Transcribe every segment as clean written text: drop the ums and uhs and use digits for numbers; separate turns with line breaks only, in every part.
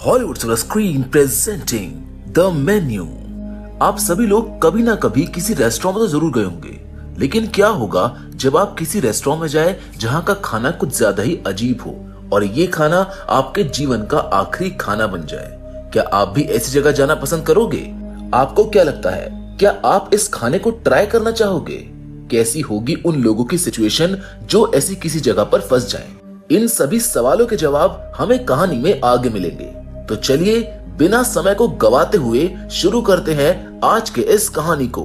Hollywood silver screen presenting the menu. आप सभी लोग कभी ना कभी किसी रेस्टोरेंट में तो जरूर गए होंगे, लेकिन क्या होगा जब आप किसी रेस्टोरेंट में जाए जहां का खाना कुछ ज्यादा ही अजीब हो और ये खाना आपके जीवन का आखिरी खाना बन जाए। क्या आप भी ऐसी जगह जाना पसंद करोगे? आपको क्या लगता है, क्या आप इस खाने को ट्राई करना चाहोगे? कैसी होगी उन लोगों की सिचुएशन जो ऐसी किसी जगह पर फंस जाएं? इन सभी सवालों के जवाब हमें कहानी में आगे मिलेंगे। तो चलिए बिना समय को गवाते हुए शुरू करते हैं आज के इस कहानी को।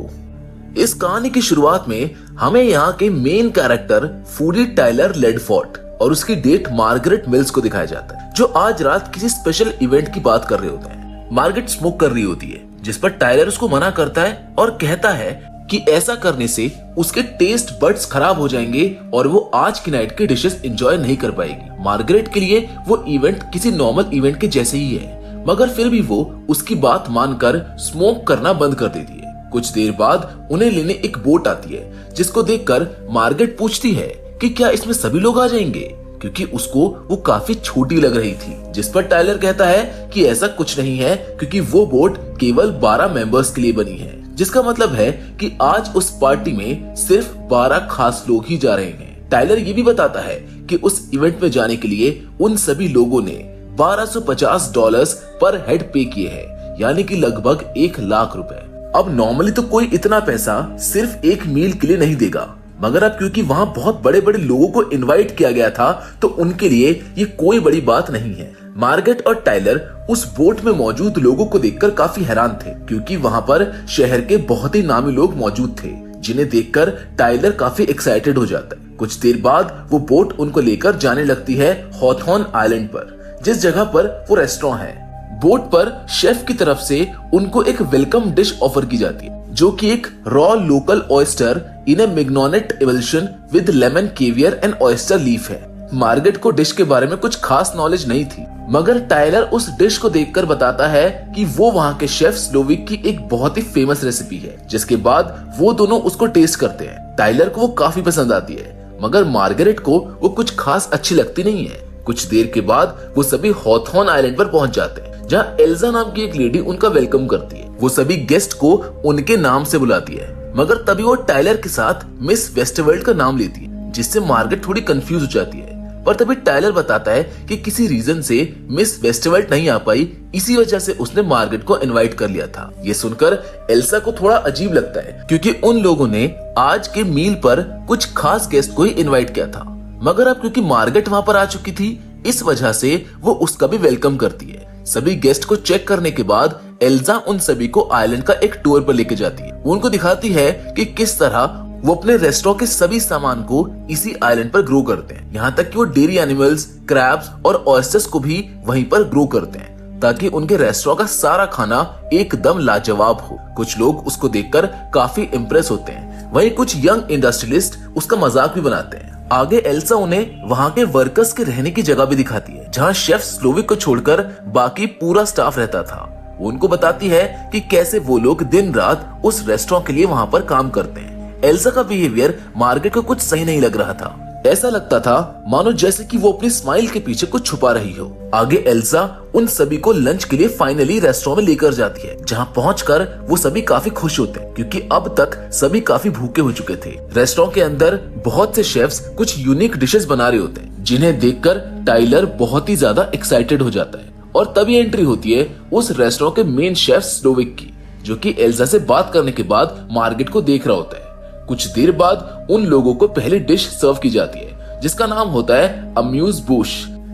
इस कहानी की शुरुआत में हमें यहाँ के मेन कैरेक्टर फूडी टाइलर लेडफोर्ट और उसकी डेट मार्गरेट मिल्स को दिखाया जाता है, जो आज रात किसी स्पेशल इवेंट की बात कर रहे होते हैं। मार्गरेट स्मोक कर रही होती है, जिस पर टाइलर उसको मना करता है और कहता है कि ऐसा करने से उसके टेस्ट बड्स खराब हो जाएंगे और वो आज की नाइट के डिशेस एंजॉय नहीं कर पाएगी। मार्गरेट के लिए वो इवेंट किसी नॉर्मल इवेंट के जैसे ही है, मगर फिर भी वो उसकी बात मानकर स्मोक करना बंद कर देती है। कुछ देर बाद उन्हें लेने एक बोट आती है, जिसको देखकर मार्गरेट पूछती है कि क्या इसमें सभी लोग आ जाएंगे, क्योंकि उसको वो काफी छोटी लग रही थी। जिस पर टाइलर कहता है कि ऐसा कुछ नहीं है, क्योंकि वो बोट केवल 12 मेंबर्स के लिए बनी है, जिसका मतलब है कि आज उस पार्टी में सिर्फ 12 खास लोग ही जा रहे हैं। टाइलर ये भी बताता है कि उस इवेंट में जाने के लिए उन सभी लोगों ने $1250 पर हेड पे किए हैं, यानी कि लगभग 1 लाख रुपए। अब नॉर्मली तो कोई इतना पैसा सिर्फ एक मील के लिए नहीं देगा, मगर अब क्योंकि वहां बहुत बड़े बड़े लोगों को इनवाइट किया गया था, तो उनके लिए ये कोई बड़ी बात नहीं है। मार्गरेट और टाइलर उस बोट में मौजूद लोगों को देखकर काफी हैरान थे, क्योंकि वहां पर शहर के बहुत ही नामी लोग मौजूद थे, जिन्हें देखकर टाइलर काफी एक्साइटेड हो जाता है। कुछ देर बाद वो बोट उनको लेकर जाने लगती है हॉथॉर्न आइलैंड पर, जिस जगह पर वो रेस्टोरेंट है। बोट पर शेफ की तरफ से उनको एक वेलकम डिश ऑफर की जाती है, जो कि एक raw local oyster in a mignonette evolution with lemon caviar and oyster leaf है। मार्गरेट को डिश के बारे में कुछ खास नॉलेज नहीं थी, मगर टाइलर उस डिश को देखकर बताता है कि वो वहाँ के शेफ स्लोविक की एक बहुत ही फेमस रेसिपी है। जिसके बाद वो दोनों उसको टेस्ट करते हैं। टाइलर को वो काफी पसंद आती है, मगर मार्गरेट को वो कुछ खास अच्छी लगती नहीं है। कुछ देर के बाद वो सभी हॉथॉर्न आइलैंड पर पहुंच जाते हैं, जहाँ एल्जा नाम की एक लेडी उनका वेलकम करती है। वो सभी गेस्ट को उनके नाम से बुलाती है, मगर तभी वो टाइलर के साथ मिस वेस्टरवर्ल्ड का नाम लेती है, जिससे मार्गरेट थोड़ी कंफ्यूज हो जाती है। पर तभी टाइलर बताता है कि किसी रीजन से मिस वेस्टरवर्ल्ड नहीं आ पाई, इसी वजह से उसने मार्गरेट को इनवाइट कर लिया था। ये सुनकर एल्सा को थोड़ा अजीब लगता है, क्योंकि उन लोगों ने आज के मील पर कुछ खास गेस्ट को ही इनवाइट किया था, मगर अब क्योंकि मार्गरेट वहां पर आ चुकी थी, इस वजह से वो उसका भी वेलकम करती है। सभी गेस्ट को चेक करने के बाद एल्जा उन सभी को आइलैंड का एक टूर पर लेके जाती है। वो उनको दिखाती है कि किस तरह वो अपने रेस्टोरेंट के सभी सामान को इसी आइलैंड पर ग्रो करते हैं, यहाँ तक कि वो डेयरी एनिमल्स, क्रैब्स और ऑयस्टर्स को भी वहीं पर ग्रो करते हैं, ताकि उनके रेस्टोरेंट का सारा खाना एकदम लाजवाब हो। कुछ लोग उसको देखकर काफी इम्प्रेस होते हैं, वहीं कुछ यंग इंडस्ट्रियलिस्ट उसका मजाक भी बनाते हैं। आगे एल्सा उन्हें वहाँ के वर्कर्स के रहने की जगह भी दिखाती है, जहाँ शेफ स्लोविक को छोड़कर बाकी पूरा स्टाफ रहता था। वो उनको बताती है कि कैसे वो लोग दिन रात उस रेस्टोरेंट के लिए वहाँ पर काम करते हैं। एल्सा का बिहेवियर मार्गरेट को कुछ सही नहीं लग रहा था। ऐसा लगता था मानो जैसे कि वो अपनी स्माइल के पीछे कुछ छुपा रही हो। आगे एल्सा उन सभी को लंच के लिए फाइनली रेस्टोरेंट में लेकर जाती है, जहां पहुंचकर वो सभी काफी खुश होते हैं, क्योंकि अब तक सभी काफी भूखे हो चुके थे। रेस्टोरेंट के अंदर बहुत से शेफ्स कुछ यूनिक डिशेस बना रहे होते हैं, जिन्हें देखकर टाइलर बहुत ही ज्यादा एक्साइटेड हो जाता है। और तभी एंट्री होती है उस रेस्टोरेंट के मेन शेफ स्लोविक की, जो कि एल्सा से बात करने के बाद मार्गरेट को देख रहा होता है। कुछ देर बाद उन लोगों को पहली डिश सर्व की जाती है, जिसका नाम होता है अम्यूज बुश,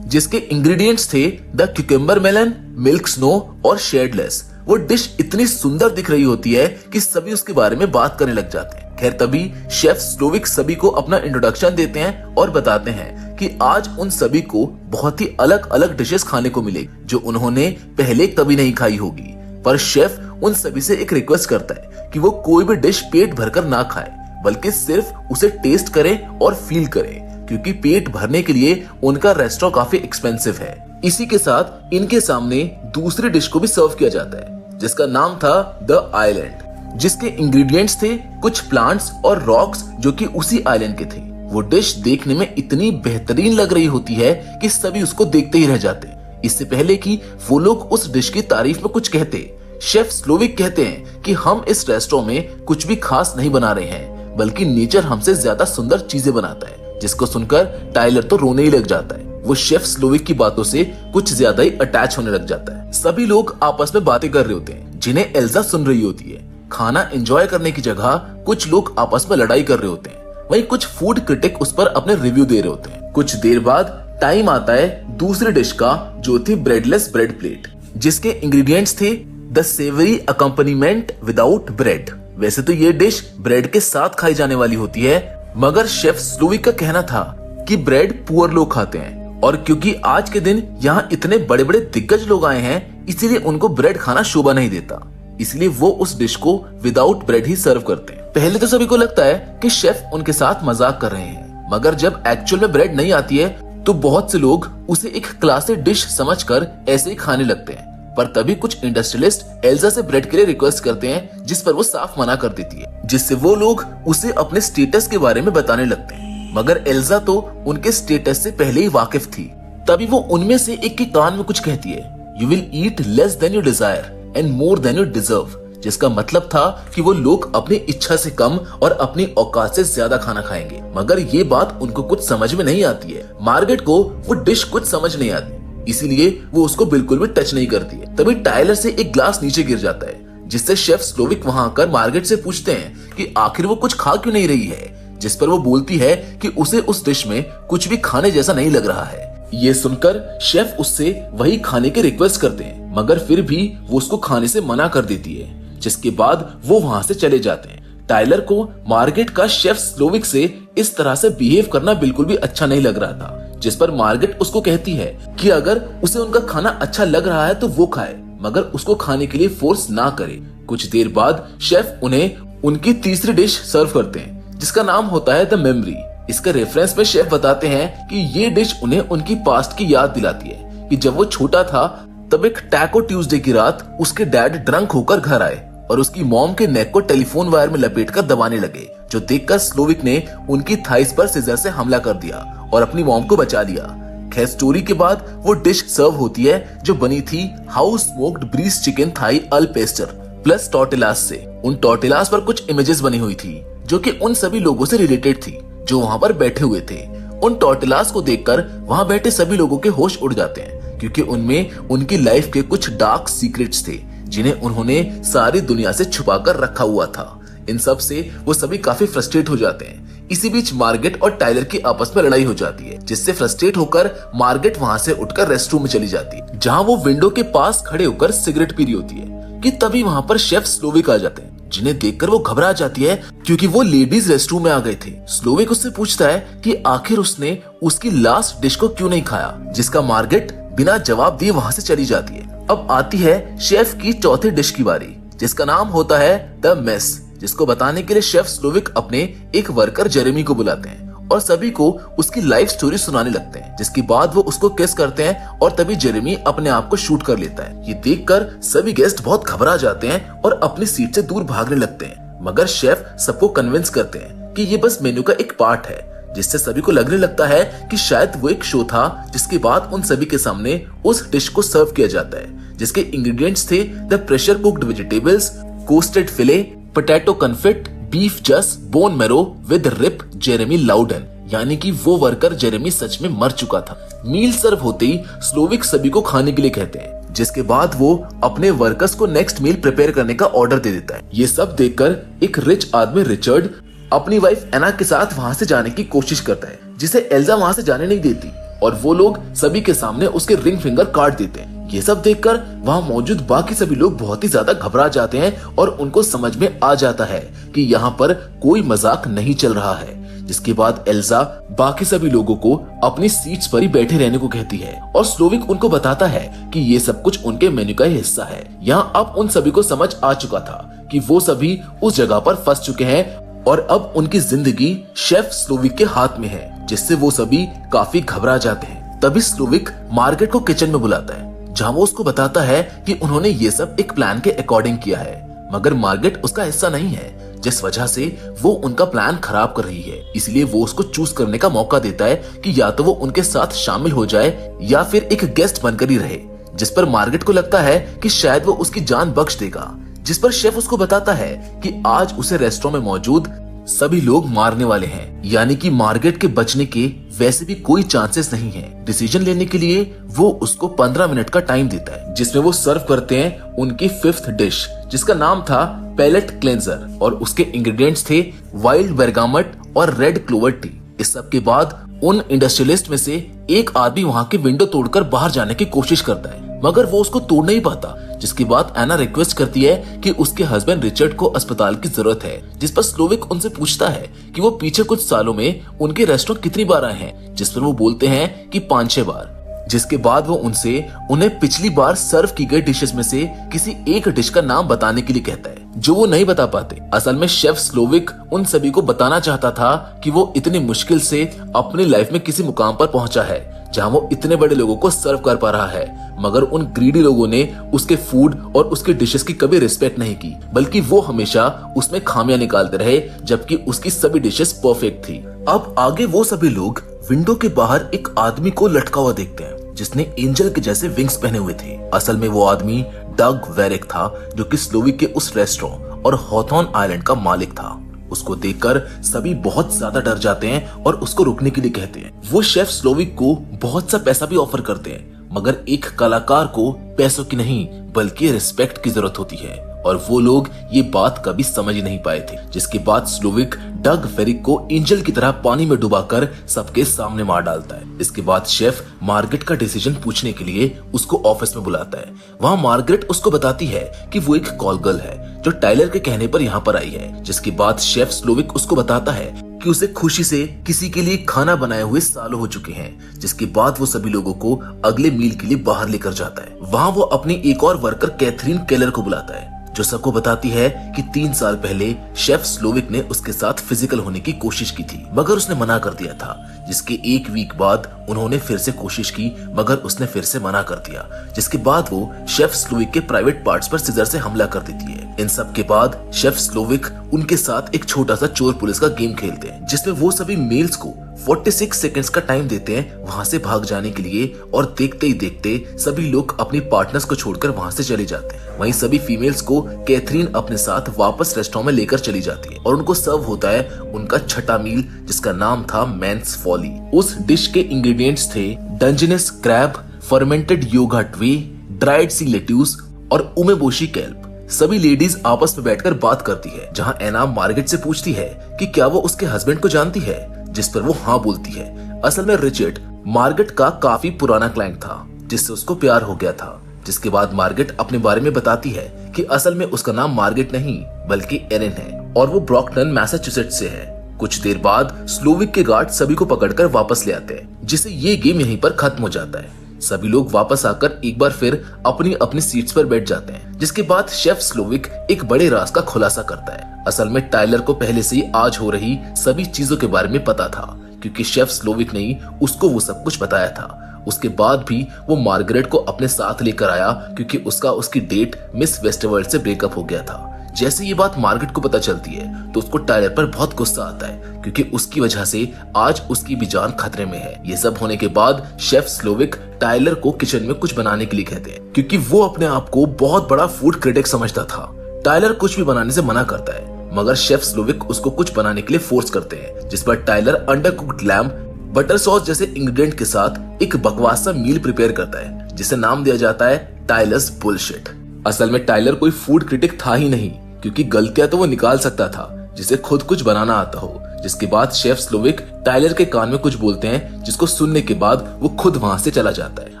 जिसके इंग्रेडिएंट्स थे the cucumber melon, milk snow और शेडलेस। वो डिश इतनी सुंदर दिख रही होती है कि सभी उसके बारे में बात करने लग जाते हैं। खैर तभी शेफ स्लोविक सभी को अपना इंट्रोडक्शन देते हैं और बताते हैं कि आज उन सभी को बहुत ही अलग अलग डिशेस खाने को मिलेगी, जो उन्होंने पहले कभी नहीं खाई होगी। पर शेफ उन सभी से एक रिक्वेस्ट करता है कि वो कोई भी डिश पेट भरकर ना खाए, बल्कि सिर्फ उसे टेस्ट करें और फील करें, क्योंकि पेट भरने के लिए उनका रेस्टोरेंट काफी एक्सपेंसिव है। इसी के साथ इनके सामने दूसरी डिश को भी सर्व किया जाता है, जिसका नाम था द आइलैंड, जिसके इंग्रेडिएंट्स थे कुछ प्लांट्स और रॉक्स, जो कि उसी आइलैंड के थे। वो डिश देखने में इतनी बेहतरीन लग रही होती है कि सभी उसको देखते ही रह जाते हैं। इससे पहले कि वो लोग उस डिश की तारीफ में कुछ कहते, शेफ स्लोविक कहते हैं कि हम इस रेस्टोरेंट में कुछ भी खास नहीं बना रहे हैं, बल्कि नेचर हमसे ज्यादा सुंदर चीजें बनाता है। जिसको सुनकर टाइलर तो रोने ही लग जाता है। वो शेफ स्लोविक की बातों से कुछ ज्यादा ही अटैच होने लग जाता है। सभी लोग आपस में बातें कर रहे होते हैं जिन्हें एल्जा सुन रही होती है। खाना एंजॉय करने की जगह कुछ लोग आपस में लड़ाई कर रहे होते हैं। वहीं कुछ फूड क्रिटिक उस पर अपने रिव्यू दे रहे होते हैं। कुछ देर बाद टाइम आता है दूसरी डिश का, जो थी ब्रेडलेस ब्रेड प्लेट, जिसके इंग्रेडिएंट्स थे the savoury accompaniment without bread. वैसे तो ये डिश ब्रेड के साथ खाई जाने वाली होती है, मगर शेफ स्लोविक का कहना था कि ब्रेड पुअर लोग खाते हैं, और क्योंकि आज के दिन यहाँ इतने बड़े बड़े दिग्गज लोग आए हैं, इसीलिए उनको ब्रेड खाना शोभा नहीं देता। इसलिए वो उस डिश को विदाउट ब्रेड ही सर्व करते हैं। पहले तो सभी को लगता है कि शेफ उनके साथ मजाक कर रहे हैं, मगर जब एक्चुअल में ब्रेड नहीं आती है तो बहुत से लोग उसे एक क्लासी डिश समझकर ऐसे ही खाने लगते हैं। पर तभी कुछ इंडस्ट्रियलिस्ट एल्जा से ब्रेड के लिए रिक्वेस्ट करते हैं, जिस पर वो साफ मना कर देती है, जिससे वो लोग उसे अपने स्टेटस के बारे में बताने लगते हैं। मगर एल्जा तो उनके स्टेटस से पहले ही वाकिफ थी। तभी वो उनमें से एक के कान में कुछ कहती है, you will eat less than you desire and more than you deserve, जिसका मतलब था कि वो लोग अपनी इच्छा से कम और अपनी औकात से ज्यादा खाना खाएंगे। मगर ये बात उनको कुछ समझ में नहीं आती है। मार्गरेट को वो डिश कुछ समझ नहीं आती, इसीलिए वो उसको बिल्कुल भी टच नहीं करती है। तभी टाइलर से एक ग्लास नीचे गिर जाता है, जिससे शेफ स्लोविक वहां आकर मार्गरेट से पूछते हैं कि आखिर वो कुछ खा क्यों नहीं रही है, जिस पर वो बोलती है कि उसे उस डिश में कुछ भी खाने जैसा नहीं लग रहा है। ये सुनकर शेफ उससे वही खाने की रिक्वेस्ट करते हैं, मगर फिर भी वो उसको खाने से मना कर देती है, जिसके बाद वो वहां से चले जाते हैं। टाइलर को मार्गरेट का शेफ स्लोविक से इस तरह से बिहेव करना बिल्कुल भी अच्छा नहीं लग रहा था, जिस पर मार्गरेट उसको कहती है कि अगर उसे उनका खाना अच्छा लग रहा है तो वो खाए, मगर उसको खाने के लिए फोर्स ना करे। कुछ देर बाद शेफ उन्हें उनकी तीसरी डिश सर्व करते हैं, जिसका नाम होता है द मेमोरी। इसके रेफरेंस में शेफ बताते हैं कि ये डिश उन्हें उनकी पास्ट की याद दिलाती है कि जब वो छोटा था तब एक टैको ट्यूसडे की रात उसके डैड ड्रंक होकर घर आए और उसकी मॉम के नेक को टेलीफोन वायर में लपेटकर दबाने लगे, जो देखकर स्लोविक ने उनकी थाइस पर सीजर से हमला कर दिया और अपनी मॉम को बचा लिया। खैर स्टोरी के बाद वो डिश सर्व होती है, जो बनी थी house smoked brie chicken thigh al pastor plus tortillas से। उन टॉर्टिलास पर कुछ इमेजेस बनी हुई थी जो कि उन सभी लोगों से रिलेटेड थी जो वहां पर बैठे हुए थे। उन टॉर्टिलास को देखकर वहां बैठे सभी लोगों के होश उड़ जाते हैं, क्योंकि उनमें उनकी लाइफ के कुछ डार्क सीक्रेट्स थे जिन्हें उन्होंने सारी दुनिया से छुपाकर रखा हुआ था। इन सब से वो सभी काफी फ्रस्ट्रेट हो जाते हैं। इसी बीच मार्गरेट और टाइलर की आपस में लड़ाई हो जाती है, जिससे फ्रस्ट्रेट होकर मार्गरेट वहां से उठकर रेस्टरूम में चली जाती है, जहां वो विंडो के पास खड़े होकर सिगरेट पी रही होती है कि तभी वहां पर शेफ स्लोविक आ जाते हैं, जिन्हें देखकर वो घबरा जाती है क्योंकि वो लेडीज रेस्टरूम में आ गए थे। स्लोविक उससे पूछता है कि आखिर उसने उसकी लास्ट डिश को क्यों नहीं खाया, जिसका मार्गरेट बिना जवाब दिए वहां से चली जाती है। अब आती है शेफ की चौथी डिश की बारी, जिसका नाम होता है द मेस, जिसको बताने के लिए शेफ स्लोविक अपने एक वर्कर जेरेमी को बुलाते हैं और सभी को उसकी लाइफ स्टोरी सुनाने लगते हैं, जिसके बाद वो उसको किस करते हैं और तभी जेरेमी अपने आप को शूट कर लेता है। ये देखकर सभी गेस्ट बहुत घबरा जाते हैं और अपनी सीट से दूर भागने लगते हैं, मगर शेफ सबको कन्विंस करते हैं कि ये बस मेन्यू का एक पार्ट है, जिससे सभी को लगने लगता है कि शायद वो एक शो था जिसके बाद उन सभी के सामने उस डिश को सर्व किया जाता है, जिसके इंग्रेडिएंट्स थे the pressure cooked vegetables, coasted fillet, potato confit, beef jus, bone marrow with rip Jeremy Loudon, यानी कि वो वर्कर जेरेमी सच में मर चुका था। मील सर्व होते ही स्लोविक सभी को खाने के लिए कहते हैं, जिसके बाद वो अपने वर्कर्स को नेक्स्ट मील प्रिपेयर करने का ऑर्डर दे देता है। ये सब देखकर एक रिच आदमी रिचर्ड अपनी वाइफ एना के साथ वहां से जाने की कोशिश करता है, जिसे एल्जा वहां से जाने नहीं देती और वो लोग सभी के सामने उसके रिंग फिंगर काट देते हैं। ये सब देखकर वहां मौजूद बाकी सभी लोग बहुत ही ज्यादा घबरा जाते हैं और उनको समझ में आ जाता है कि यहाँ पर कोई मजाक नहीं चल रहा है। जिसके बाद एल्जा बाकी सभी लोगों को अपनी सीट्स पर ही बैठे रहने को कहती है और स्लोविक उनको बताता है कि ये सब कुछ उनके मेन्यू का हिस्सा है। यहाँ अब उन सभी को समझ आ चुका था कि वो सभी उस जगह पर फंस चुके हैं और अब उनकी जिंदगी शेफ स्लोविक के हाथ में है, जिससे वो सभी काफी घबरा जाते हैं। तभी स्लोविक मार्गरेट को किचन में बुलाता है, जहाँ वो उसको बताता है कि उन्होंने ये सब एक प्लान के अकॉर्डिंग किया है, मगर मार्गरेट उसका हिस्सा नहीं है, जिस वजह से वो उनका प्लान खराब कर रही है। इसलिए वो उसको चूज करने का मौका देता है कि या तो वो उनके साथ शामिल हो जाए या फिर एक गेस्ट बनकर ही रहे, जिस पर मार्गरेट को लगता है कि शायद वो उसकी जान बख्श देगा। जिस पर शेफ उसको बताता है कि आज उसे रेस्टोरेंट में मौजूद सभी लोग मारने वाले हैं, यानी कि मार्गरेट के बचने के वैसे भी कोई चांसेस नहीं है। डिसीजन लेने के लिए वो उसको 15 मिनट का टाइम देता है, जिसमें वो सर्व करते हैं उनकी 5th डिश, जिसका नाम था पैलेट क्लेंजर, और उसके इंग्रेडिएंट्स थे वाइल्ड बेरगामट और रेड क्लोवर टी। इस सब के बाद उन इंडस्ट्रियलिस्ट में से एक आदमी वहाँ की विंडो तोड़कर बाहर जाने की कोशिश करता है, मगर वो उसको तोड़ नहीं पाता। जिसके बाद एना रिक्वेस्ट करती है कि उसके हस्बैंड रिचर्ड को अस्पताल की जरूरत है, जिस पर स्लोविक उनसे पूछता है कि वो पीछे कुछ सालों में उनके रेस्टोरेंट कितनी बार आए हैं, जिस पर वो बोलते हैं कि 5-6 बार। जिसके बाद वो उनसे उन्हें पिछली बार सर्व की गई डिशेस में से किसी एक डिश का नाम बताने के लिए कहता है, जो वो नहीं बता पाते। असल में शेफ स्लोविक उन सभी को बताना चाहता था कि वो इतनी मुश्किल से अपनी लाइफ में किसी मुकाम पर पहुंचा है जहां वो इतने बड़े लोगों को सर्व कर पा रहा है, मगर उन ग्रीडी लोगों ने उसके फूड और उसके डिशेस की कभी रिस्पेक्ट नहीं की, बल्कि वो हमेशा उसमें खामियां निकालते रहे, जबकि उसकी सभी डिशेस परफेक्ट थी। अब आगे वो सभी लोग विंडो के बाहर एक आदमी को लटका हुआ देखते हैं, जिसने एंजल के जैसे विंग्स पहने हुए थे। असल में वो आदमी डग वेरेक था, जो कि स्लोविक के उस रेस्टोरेंट और हॉथॉर्न आइलैंड का मालिक था। उसको देखकर सभी बहुत ज्यादा डर जाते हैं और उसको रुकने के लिए कहते हैं। वो शेफ स्लोविक को बहुत सा पैसा भी ऑफर करते हैं, मगर एक कलाकार को पैसों की नहीं बल्कि रिस्पेक्ट की जरूरत होती है, और वो लोग ये बात कभी समझ ही नहीं पाए थे। जिसके बाद स्लोविक डग वेरिक को एंजल की तरह पानी में डुबाकर सबके सामने मार डालता है। इसके बाद शेफ मार्गरेट का डिसीजन पूछने के लिए उसको ऑफिस में बुलाता है। वहाँ मार्गरेट उसको बताती है कि वो एक कॉल गर्ल है जो टाइलर के कहने पर यहाँ पर आई है। जिसके बाद शेफ स्लोविक उसको बताता है कि उसे खुशी से किसी के लिए खाना बनाए हुए सालों हो चुके हैं। जिसके बाद वो सभी लोगों को अगले मील के लिए बाहर लेकर जाता है। वहाँ वो अपनी एक और वर्कर कैथरीन केलर को बुलाता है, जो सबको बताती है कि 3 साल पहले शेफ स्लोविक ने उसके साथ फिजिकल होने की कोशिश की थी, मगर उसने मना कर दिया था। जिसके 1 वीक बाद उन्होंने फिर से कोशिश की, मगर उसने फिर से मना कर दिया। जिसके बाद वो शेफ स्लोविक के प्राइवेट पार्ट्स पर सिजर से हमला कर देती है। इन सब के बाद शेफ स्लोविक उनके साथ एक छोटा सा चोर पुलिस का गेम खेलते हैं, जिसमें वो सभी मेल्स को 46 सेकंड्स का टाइम देते हैं वहां से भाग जाने के लिए, और देखते ही देखते सभी लोग अपनी पार्टनर्स को छोड़कर वहां से चले जाते हैं। वहीं सभी फीमेल्स को कैथरीन अपने साथ वापस रेस्टोरेंट में लेकर चली जाती है, और उनको सर्व होता है उनका छठा मील, जिसका नाम था मैंस फॉली। उस डिश के इंग्रेडिएंट्स थे डंजिनस क्रैब, फर्मेंटेड योगा ट्वे, ड्राइड सी लेट्यूस और उमेबोशी कैल्प। सभी लेडीज आपस में बैठकर बात करती है, जहां एना मार्गरेट से पूछती है कि क्या वो उसके हस्बैंड को जानती है, जिस पर वो हाँ बोलती है। असल में रिचर्ड मार्गरेट का काफी पुराना क्लाइंट था, जिससे उसको प्यार हो गया था। जिसके बाद मार्गरेट अपने बारे में बताती है कि असल में उसका नाम मार्गरेट नहीं बल्कि एरिन है, और वो ब्रॉक्टन मैसाचुसेट्स से है। कुछ देर बाद स्लोविक के गार्ड सभी को पकड़कर वापस ले आते हैं, जिससे ये गेम यहीं पर खत्म हो जाता है। सभी लोग वापस आकर एक बार फिर अपनी अपनी सीट्स पर बैठ जाते हैं। जिसके बाद शेफ स्लोविक एक बड़े राज का खुलासा करता है। असल में टाइलर को पहले से ही आज हो रही सभी चीजों के बारे में पता था, क्योंकि शेफ स्लोविक ने ही उसको वो सब कुछ बताया था। उसके बाद भी वो मार्गरेट को अपने साथ लेकर आया, क्योंकि उसकी डेट मिस वेस्टवर्ल्ड से ब्रेकअप हो गया था। जैसे ये बात मार्गरेट को पता चलती है तो उसको टाइलर पर बहुत गुस्सा आता है, क्योंकि उसकी वजह से आज उसकी भी जान खतरे में है। ये सब होने के बाद शेफ स्लोविक टाइलर को किचन में कुछ बनाने के लिए कहते हैं, क्योंकि वो अपने आप को बहुत बड़ा फूड क्रिटिक समझता था। टाइलर कुछ भी बनाने से मना करता है, मगर शेफ स्लोविक उसको कुछ बनाने के लिए फोर्स करते हैं, जिस पर टाइलर अंडरकुक्ड लैम्ब, बटर सॉस जैसे इंग्रेडिएंट के साथ एक बकवास सा मील प्रिपेयर करता है, जिसे नाम दिया जाता है टाइलर्स बुलशिट। असल में टाइलर कोई फूड क्रिटिक था ही नहीं, क्योंकि गलतियां तो वो निकाल सकता था जिसे खुद कुछ बनाना आता हो। जिसके बाद शेफ स्लोविक टाइलर के कान में कुछ बोलते हैं, जिसको सुनने के बाद वो खुद वहां से चला जाता है।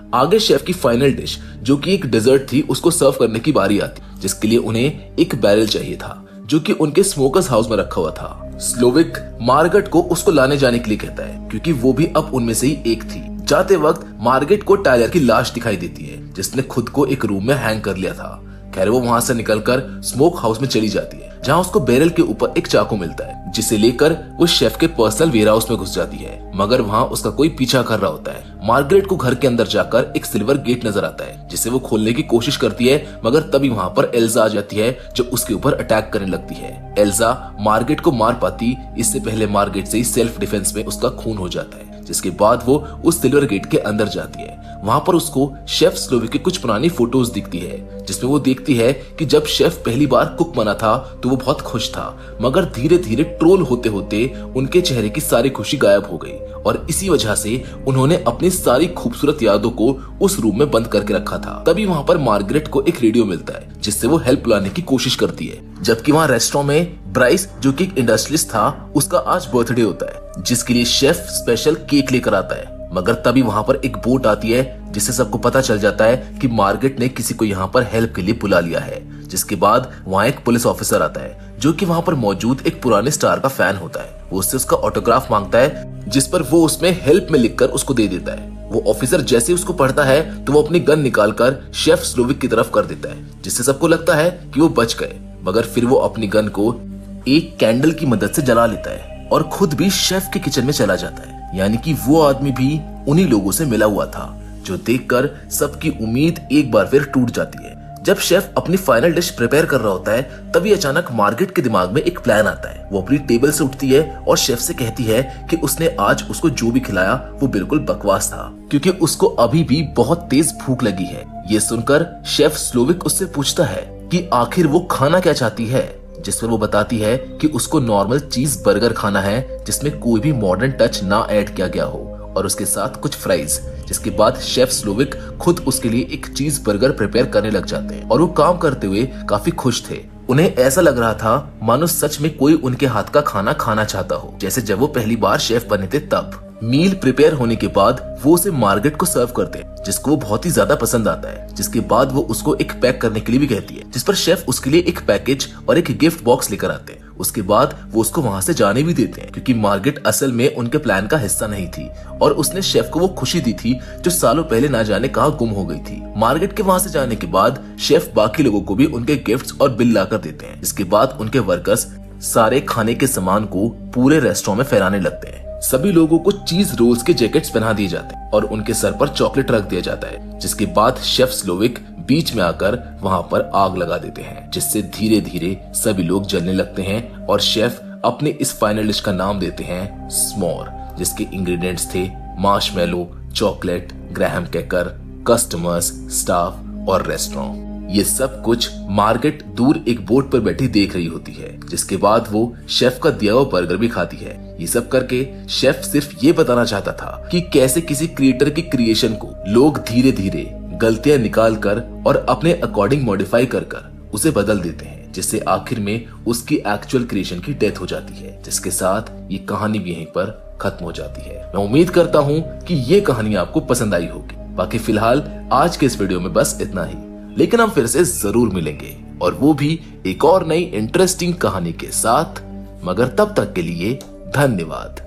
आगे शेफ की फाइनल डिश, जो कि एक डेजर्ट थी, उसको सर्व करने की बारी आती, जिसके लिए उन्हें एक बैरल चाहिए था, जो कि उनके स्मोकर्स हाउस में रखा हुआ था। स्लोविक मार्गरेट को उसको लाने जाने के लिए कहता है, क्योंकि वो भी अब उनमें से ही एक थी। जाते वक्त मार्गरेट को टाइलर की लाश दिखाई देती है, जिसने खुद को एक रूम में हैंग कर लिया था। खैर वो वहां से निकलकर स्मोक हाउस में चली जाती है, जहां उसको बैरल के ऊपर एक चाकू मिलता है, जिसे लेकर वो शेफ के पर्सनल वेयर हाउस में घुस जाती है, मगर वहां उसका कोई पीछा कर रहा होता है। मार्गरेट को घर के अंदर जाकर एक सिल्वर गेट नजर आता है, जिसे वो खोलने की कोशिश करती है, मगर तभी वहां पर एल्जा आ जाती है, जो उसके ऊपर अटैक करने लगती है। एल्जा मार्गरेट को मार पाती इससे पहले मार्गरेट से ही सेल्फ डिफेंस में उसका खून हो जाता है, जिसके बाद वो उस सिल्वर गेट के अंदर जाती है। वहां पर उसको शेफ स्लोविक की कुछ पुरानी फोटोज दिखती है, जिसमें वो देखती है कि जब शेफ पहली बार कुक बना था तो वो बहुत खुश था, मगर धीरे धीरे ट्रोल होते होते उनके चेहरे की सारी खुशी गायब हो गई, और इसी वजह से उन्होंने अपनी सारी खूबसूरत यादों को उस रूम में बंद करके रखा था। तभी वहां पर मार्गरेट को एक रेडियो मिलता है, जिससे वो हेल्प बुलाने की कोशिश करती है, जबकि वहां रेस्टोरेंट में ब्राइस, जो कि एक इंडस्ट्रियलिस्ट था, उसका आज बर्थडे होता है, जिसके लिए शेफ स्पेशल केक लेकर आता है। मगर तभी वहां पर एक बोट आती है, जिससे सबको पता चल जाता है कि मार्गरेट ने किसी को यहाँ पर हेल्प के लिए बुला लिया है। जिसके बाद वहाँ एक पुलिस ऑफिसर आता है, जो कि वहाँ पर मौजूद एक पुराने स्टार का फैन होता है। वो उससे उसका ऑटोग्राफ मांगता है, जिस पर वो उसमें हेल्प में लिखकर उसको दे देता है। वो ऑफिसर जैसे उसको पढ़ता है तो वो अपनी गन निकालकर शेफ स्लोविक की तरफ कर देता है, जिससे सबको लगता है कि वो बच गए, मगर फिर वो अपनी गन को एक कैंडल की मदद से जला लेता है और खुद भी शेफ के किचन में चला जाता है। यानी कि वो आदमी भी उन्हीं लोगों से मिला हुआ था, जो देखकर सबकी उम्मीद एक बार फिर टूट जाती है। जब शेफ अपनी फाइनल डिश प्रिपेयर कर रहा होता है, तभी अचानक मार्गरेट के दिमाग में एक प्लान आता है। वो अपनी टेबल से उठती है और शेफ से कहती है कि उसने आज उसको जो भी खिलाया वो बिल्कुल बकवास था, क्योंकि उसको अभी भी बहुत तेज भूख लगी है। ये सुनकर शेफ स्लोविक उससे पूछता है कि आखिर वो खाना क्या चाहती है, जिस पर वो बताती है कि उसको नॉर्मल चीज बर्गर खाना है, जिसमें कोई भी मॉडर्न टच ना ऐड किया गया हो, और उसके साथ कुछ फ्राइज। जिसके बाद शेफ स्लोविक खुद उसके लिए एक चीज बर्गर प्रिपेयर करने लग जाते हैं, और वो काम करते हुए काफी खुश थे। उन्हें ऐसा लग रहा था मानो सच में कोई उनके हाथ का खाना खाना चाहता हो, जैसे जब वो पहली बार शेफ बने थे तब। मील प्रिपेयर होने के बाद वो उसे मार्गरेट को सर्व करते हैं, जिसको वो बहुत ही ज्यादा पसंद आता है। जिसके बाद वो उसको एक पैक करने के लिए भी कहती है, जिस पर शेफ उसके लिए एक पैकेज और एक गिफ्ट बॉक्स लेकर आते हैं। उसके बाद वो उसको वहां से जाने भी देते हैं, क्योंकि मार्गरेट असल में उनके प्लान का हिस्सा नहीं थी, और उसने शेफ को वो खुशी दी थी जो सालों पहले ना जाने कहां गुम हो गई थी। मार्गरेट के वहां से जाने के बाद शेफ बाकी लोगों को भी उनके गिफ्ट्स और बिल लाकर देते हैं। इसके बाद उनके वर्कर्स सारे खाने के सामान को पूरे रेस्टोरेंट में फैलाने लगते हैं। सभी लोगों को चीज रोल्स के जैकेट्स पहना दिए जाते हैं और उनके सर पर चॉकलेट रख दिया जाता है। जिसके बाद शेफ स्लोविक बीच में आकर वहां पर आग लगा देते हैं, जिससे धीरे धीरे सभी लोग जलने लगते हैं, और शेफ अपने इस फाइनल डिश का नाम देते हैं स्मोर, जिसके इंग्रेडिएंट्स थे marshmallow, chocolate, graham cracker, customers, staff और रेस्टोरेंट। ये सब कुछ मार्गरेट दूर एक बोट पर बैठी देख रही होती है, जिसके बाद वो शेफ का दिया हुआ बर्गर भी खाती है। ये सब करके शेफ सिर्फ ये बताना चाहता था कि कैसे किसी क्रिएटर की क्रिएशन को लोग धीरे धीरे गलतियां निकाल कर और अपने अकॉर्डिंग मॉडिफाई कर उसे बदल देते हैं, जिससे आखिर में उसकी एक्चुअल क्रिएशन की डेथ हो जाती है। जिसके साथ ये कहानी भी यहीं पर खत्म हो जाती है। मैं उम्मीद करता हूँ कि ये कहानी आपको पसंद आई होगी। बाकी फिलहाल आज के इस वीडियो में बस इतना ही, लेकिन हम फिर से जरूर मिलेंगे, और वो भी एक और नई इंटरेस्टिंग कहानी के साथ। मगर तब तक के लिए धन्यवाद।